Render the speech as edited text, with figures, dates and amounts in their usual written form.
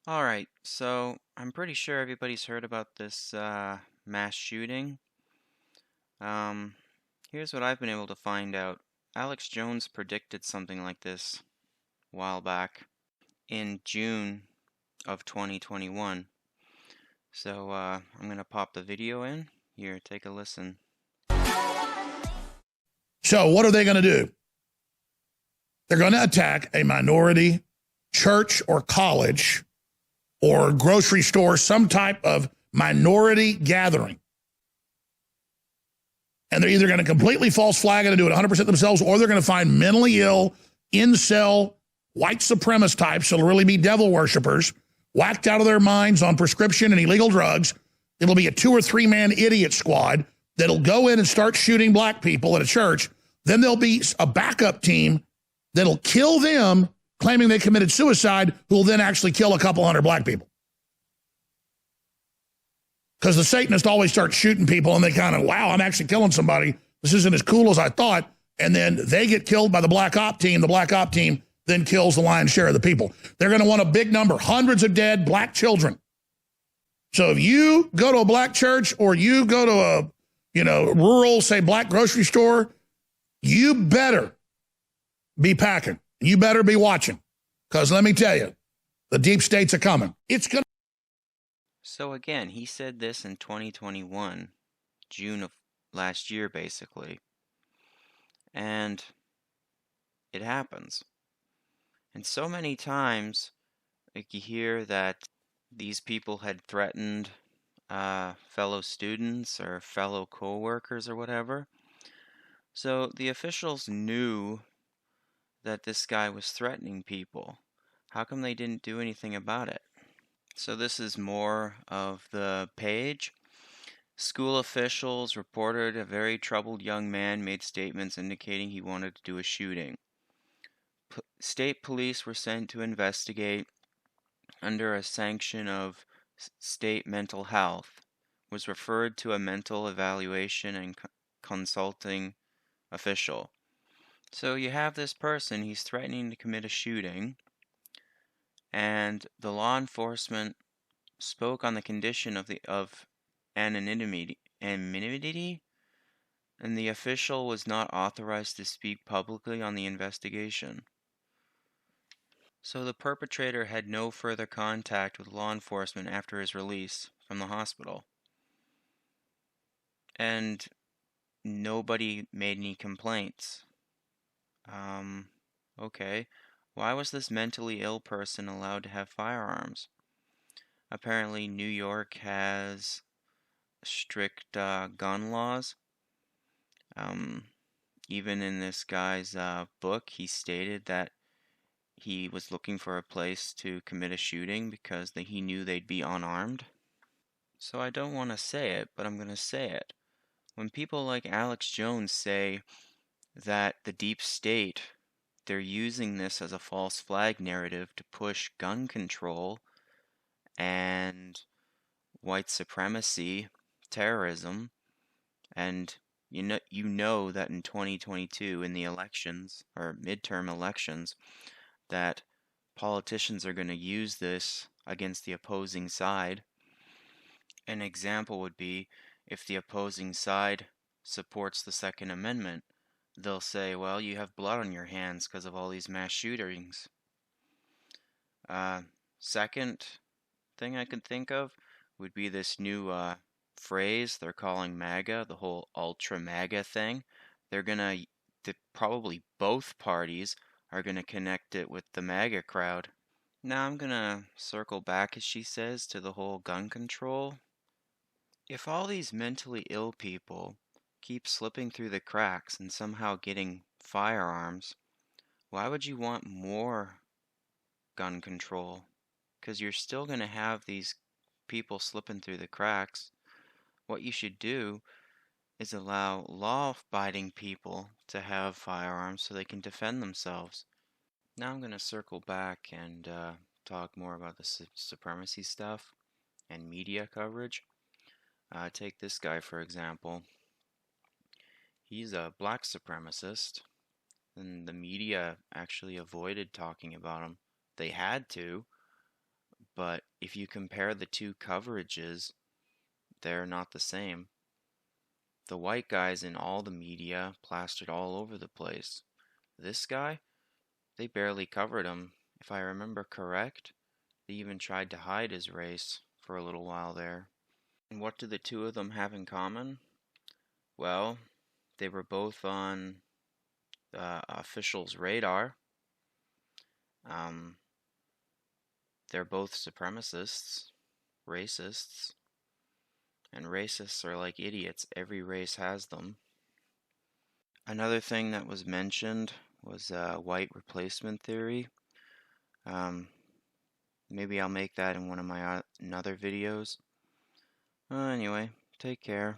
All right, so I'm pretty sure everybody's heard about this mass shooting. Um, Here's what I've been able to find out. Alex Jones predicted something like this a while back in June of 2021. So I'm gonna pop the video in. Here, take a listen. So what are they going to do? They're going to attack a minority church or college or grocery store, some type of minority gathering. And they're either going to completely false flag it and do it 100% themselves, or they're going to find mentally ill, incel, white supremacist types that'll really be devil worshippers, whacked out of their minds on prescription and illegal drugs. It'll be a 2 or 3 man idiot squad that'll go in and start shooting black people at a church. Then there'll be a backup team that'll kill them, claiming they committed suicide, who will then actually kill a couple hundred black people. Because the Satanists always start shooting people and they kind of, wow, I'm actually killing somebody. This isn't as cool as I thought. And then they get killed by the black op team. The black op team then kills the lion's share of the people. They're going to want a big number, hundreds of dead black children. So if you go to a black church or you go to a, rural, say, black grocery store, you better be packing. You better be watching. Because let me tell you, the deep states are coming. It's going to. So again, he said this in 2021, June of last year, basically. And it happens. And so many times, like you hear that these people had threatened fellow students or fellow co-workers or whatever. So the officials knew that this guy was threatening people. How come they didn't do anything about it? So this is more of the page. School officials reported a very troubled young man made statements indicating he wanted to do a shooting. State police were sent to investigate under a sanction of state mental health, was referred to a mental evaluation and consulting official. So you have this person, he's threatening to commit a shooting, and the law enforcement spoke on the condition of anonymity, and the official was not authorized to speak publicly on the investigation. So the perpetrator had no further contact with law enforcement after his release from the hospital. And nobody made any complaints. Okay. Why was this mentally ill person allowed to have firearms? Apparently New York has strict gun laws. Even in this guy's book, he stated that he was looking for a place to commit a shooting because he knew they'd be unarmed. So I don't want to say it, but I'm going to say it. When people like Alex Jones say that the deep state, they're using this as a false flag narrative to push gun control and white supremacy, terrorism, and you know that in 2022 in the elections or midterm elections that politicians are going to use this against the opposing side. An example would be if the opposing side supports the Second Amendment, they'll say, well, you have blood on your hands because of all these mass shootings. Second thing I could think of would be this new phrase they're calling MAGA, the whole ultra MAGA thing. Probably both parties are going to connect it with the MAGA crowd. Now I'm going to circle back, as she says, to the whole gun control. If all these mentally ill people keep slipping through the cracks and somehow getting firearms, why would you want more gun control? Because you're still going to have these people slipping through the cracks. What you should do is allow law-abiding people to have firearms so they can defend themselves. Now I'm going to circle back and talk more about the supremacy stuff and media coverage. Take this guy, for example. He's a black supremacist, and the media actually avoided talking about him. They had to, but if you compare the two coverages, they're not the same. The white guy's in all the media, plastered all over the place. This guy, they barely covered him. If I remember correct, they even tried to hide his race for a little while there. And what do the two of them have in common? Well, they were both on the officials' radar. They're both supremacists, racists, and racists are like idiots. Every race has them. Another thing that was mentioned was white replacement theory. Maybe I'll make that in one of my another videos. Anyway, take care.